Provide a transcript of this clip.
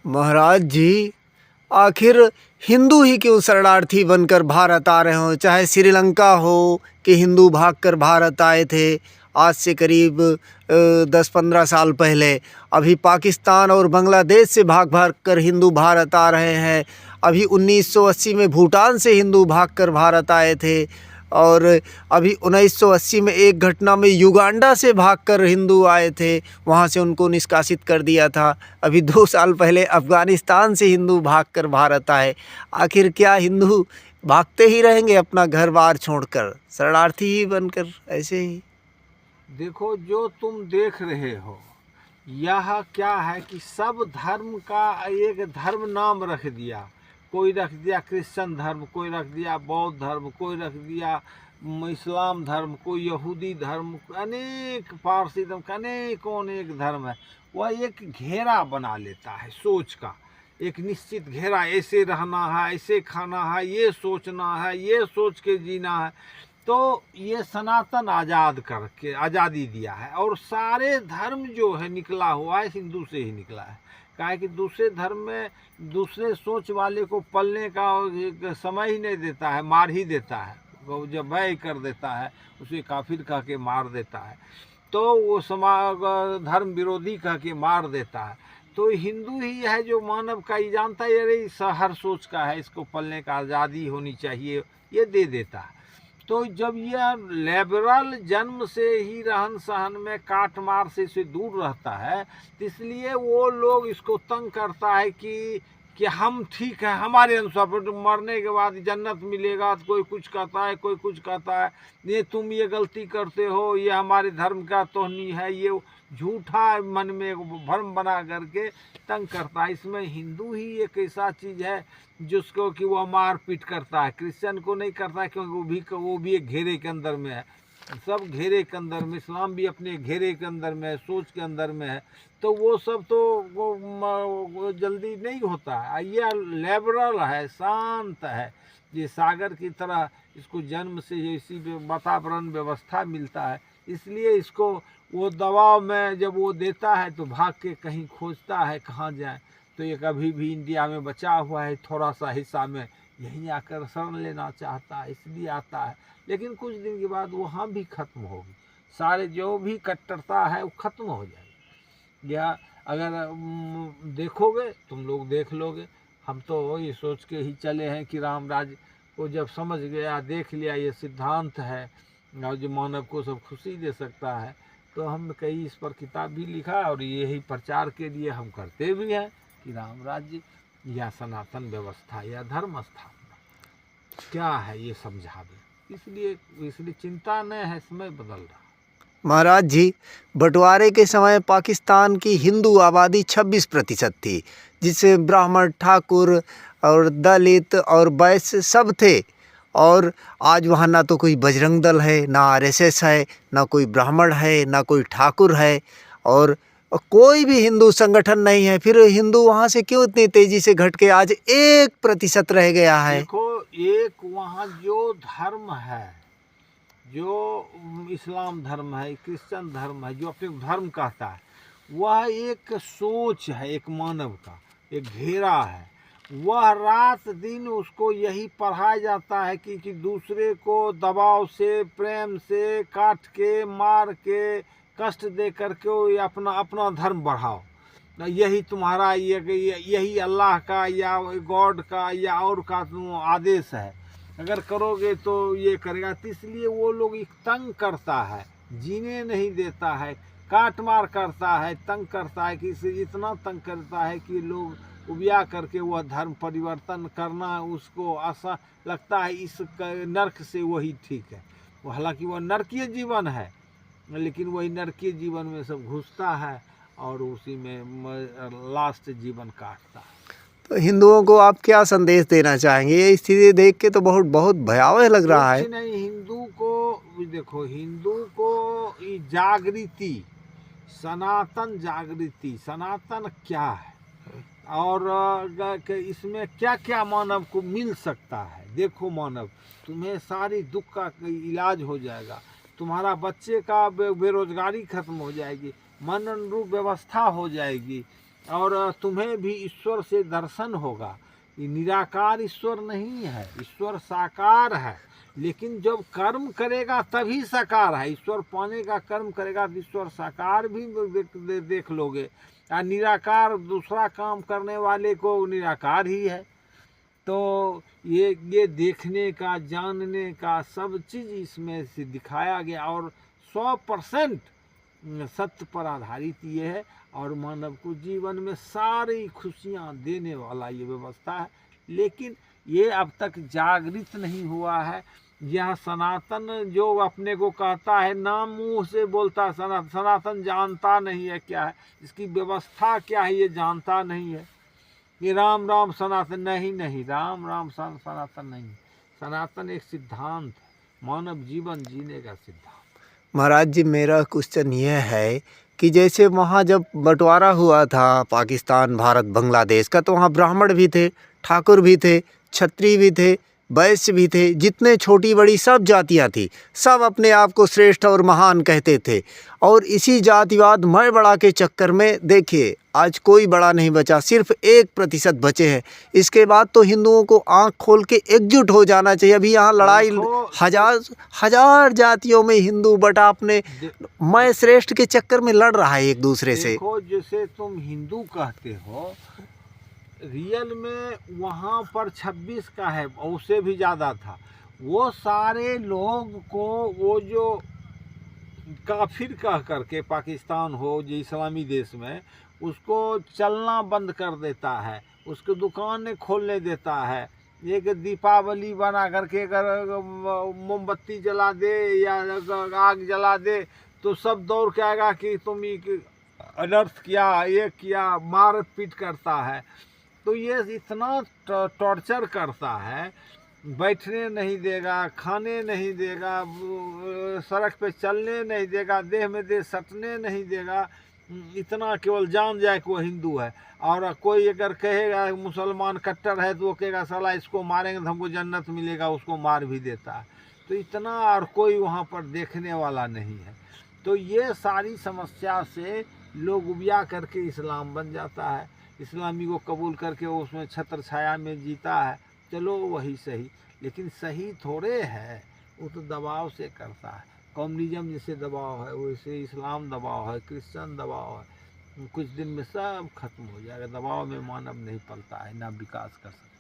महाराज जी, आखिर हिंदू ही क्यों शरणार्थी बनकर भारत आ रहे हों? चाहे श्रीलंका हो कि हिंदू भागकर भारत आए थे आज से करीब 10-15 साल पहले। अभी पाकिस्तान और बांग्लादेश से भाग भाग कर हिंदू भारत आ रहे हैं। अभी 1980 में भूटान से हिंदू भागकर भारत आए थे और अभी 1980 में एक घटना में युगांडा से भागकर हिंदू आए थे, वहाँ से उनको निष्कासित कर दिया था। अभी 2 साल पहले अफ़गानिस्तान से हिंदू भागकर भारत आए। आखिर क्या हिंदू भागते ही रहेंगे अपना घर बार छोड़कर, शरणार्थी ही बनकर ऐसे ही? देखो, जो तुम देख रहे हो यह क्या है कि सब धर्म का एक धर्म नाम रख दिया। कोई रख दिया क्रिश्चियन धर्म, कोई रख दिया बौद्ध धर्म, कोई रख दिया इस्लाम धर्म, कोई यहूदी धर्म, अनेक पारसी धर्म, अनेक धर्म है। वह एक घेरा बना लेता है सोच का, एक निश्चित घेरा, ऐसे रहना है, ऐसे खाना है, ये सोचना है, ये सोच के जीना है। तो ये सनातन आज़ाद करके आज़ादी दिया है। और सारे धर्म जो है निकला हुआ है हिंदू से ही निकला है। काहे कि दूसरे धर्म में दूसरे सोच वाले को पलने का समय ही नहीं देता है, मार ही देता है। वो जब वह कर देता है उसे काफिर कह के मार देता है, तो वो समाज धर्म विरोधी कह के मार देता है। तो हिंदू ही है जो मानव का ये जानता है अरे हर सोच का है, इसको पलने का आज़ादी होनी चाहिए, ये दे देता है। तो जब यह लिबरल जन्म से ही रहन सहन में काट मार से दूर रहता है, तो इसलिए वो लोग इसको तंग करता है कि हम ठीक है, हमारे अनुसार मरने के बाद जन्नत मिलेगा। तो कोई कुछ कहता है, कोई कुछ कहता है, ये तुम ये गलती करते हो, ये हमारे धर्म का तोहनी है, ये झूठा मन में एक भ्रम बना करके तंग करता है। इसमें हिंदू ही एक ऐसा चीज़ है जिसको कि वो मार पीट करता है, क्रिश्चियन को नहीं करता है, क्योंकि वो भी एक घेरे के अंदर में है। सब घेरे के अंदर में, इस्लाम भी अपने घेरे के अंदर में है, सोच के अंदर में है। तो वो सब तो वो जल्दी नहीं होता है। ये लिबरल है, शांत है, ये सागर की तरह इसको जन्म से इसी वातावरण व्यवस्था मिलता है। इसलिए इसको वो दबाव में जब वो देता है तो भाग के कहीं खोजता है कहाँ जाए। तो ये कभी भी इंडिया में बचा हुआ है, थोड़ा सा हिस्सा में यहीं आकर शरण लेना चाहता है, इसलिए आता है। लेकिन कुछ दिन के बाद वहाँ भी खत्म होगी, सारे जो भी कट्टरता है वो खत्म हो जाएगी। या अगर देखोगे, तुम लोग देख लोगे, हम तो ये सोच के ही चले हैं कि राम राज्य को जब समझ गया, देख लिया ये सिद्धांत है और जो मानव को सब खुशी दे सकता है, तो हम कई इस पर किताब भी लिखा और यही प्रचार के लिए हम करते भी हैं कि राम राज्य या सनातन व्यवस्था या धर्म स्थापना क्या है ये समझा दें। इसलिए चिंता न है, समय बदल रहा। महाराज जी, बंटवारे के समय पाकिस्तान की हिंदू आबादी 26% थी, जिसमें ब्राह्मण, ठाकुर और दलित और वैश्य सब थे। और आज वहाँ ना तो कोई बजरंग दल है, ना आरएसएस है, ना कोई ब्राह्मण है, ना कोई ठाकुर है, और कोई भी हिंदू संगठन नहीं है। फिर हिंदू वहाँ से क्यों इतनी तेज़ी से घट के आज 1% रह गया है? देखो, एक वहाँ जो धर्म है, जो इस्लाम धर्म है, क्रिश्चियन धर्म है, जो अपने धर्म कहता है, वह एक सोच है, एक मानव का एक घेरा है। वह रात दिन उसको यही पढ़ाया जाता है कि दूसरे को दबाव से, प्रेम से, काट के, मार के, कष्ट दे करके अपना धर्म बढ़ाओ। यही तुम्हारा यही अल्लाह का या गॉड का या और का आदेश है, अगर करोगे तो ये करेगा। तो इसलिए वो लोग तंग करता है, जीने नहीं देता है, काट मार करता है, तंग करता है, कि इतना तंग करता है कि लोग उबिया करके वह धर्म परिवर्तन करना उसको आशा लगता है इस नर्क से वही ठीक है। वो हालांकि वह नरकीय जीवन है, लेकिन वही नरकीय जीवन में सब घुसता है और उसी में लास्ट जीवन काटता है। तो हिंदुओं को आप क्या संदेश देना चाहेंगे? ये स्थिति देख के तो बहुत भयावह लग रहा है। कुछ नहीं, हिंदू को देखो, हिंदू को जागृति, सनातन जागृति, सनातन क्या है और इसमें क्या क्या मानव को मिल सकता है। देखो मानव, तुम्हें सारी दुख का इलाज हो जाएगा, तुम्हारा बच्चे का बेरोजगारी खत्म हो जाएगी, मन अनुरूप व्यवस्था हो जाएगी, और तुम्हें भी ईश्वर से दर्शन होगा। ये निराकार ईश्वर नहीं है, ईश्वर साकार है, लेकिन जब कर्म करेगा तभी साकार है। ईश्वर पाने का कर्म करेगा तो ईश्वर साकार भी देख लोगे। और निराकार दूसरा काम करने वाले को निराकार ही है। तो ये देखने का, जानने का सब चीज़ इसमें से दिखाया गया, और 100% सत्य पर आधारित ये है, और मानव को जीवन में सारी खुशियाँ देने वाला ये व्यवस्था है। लेकिन ये अब तक जागृत नहीं हुआ है। यह सनातन जो अपने को कहता है, नाम मुंह से बोलता सनातन, सनातन जानता नहीं है क्या है, इसकी व्यवस्था क्या है ये जानता नहीं है। ये राम राम सनातन नहीं, राम राम सनातन नहीं। सनातन एक सिद्धांत है, मानव जीवन जीने का सिद्धांत। महाराज जी, मेरा क्वेश्चन यह है कि जैसे वहाँ जब बंटवारा हुआ था पाकिस्तान, भारत, बांग्लादेश का, तो वहाँ ब्राह्मण भी थे, ठाकुर भी थे, क्षत्रिय भी थे, वैश्य भी थे, जितने छोटी बड़ी सब जातियाँ थी, सब अपने आप को श्रेष्ठ और महान कहते थे। और इसी जातिवाद मैं बड़ा के चक्कर में देखिए आज कोई बड़ा नहीं बचा, सिर्फ 1% बचे हैं। इसके बाद तो हिंदुओं को आंख खोल के एकजुट हो जाना चाहिए। अभी यहाँ लड़ाई हजार जातियों में हिंदू बटा अपने मैं श्रेष्ठ के चक्कर में लड़ रहा है एक दूसरे से। देखो, जैसे तुम हिंदू कहते हो, रियल में वहाँ पर 26 का है, उससे भी ज़्यादा था। वो सारे लोग को वो जो काफिर कह करके पाकिस्तान हो जो इस्लामी देश में, उसको चलना बंद कर देता है, उसको दुकानें खोलने देता है। एक दीपावली बना करके अगर मोमबत्ती जला दे या आग जला दे तो सब दौड़ के आएगा कि तुम अनर्थ किया, ये किया, मार पीट करता है। तो ये इतना टॉर्चर करता है, बैठने नहीं देगा, खाने नहीं देगा, सड़क पे चलने नहीं देगा, देह में देह सटने नहीं देगा। इतना केवल जान जाए कि वो हिंदू है। और कोई अगर कहेगा मुसलमान कट्टर है तो वो कहेगा साला इसको मारेंगे तो हमको जन्नत मिलेगा, उसको मार भी देता है। तो इतना, और कोई वहाँ पर देखने वाला नहीं है। तो ये सारी समस्या से लोग उबिया करके इस्लाम बन जाता है, इस्लामी को कबूल करके वो उसमें छत्र छाया में जीता है। चलो वही सही, लेकिन सही थोड़े है, वो तो दबाव से करता है। कम्युनिज्म जैसे दबाव है, वैसे इस्लाम दबाव है, क्रिश्चियन दबाव है। कुछ दिन में सब खत्म हो जाएगा। दबाव में मानव नहीं पलता है, ना विकास कर सकता।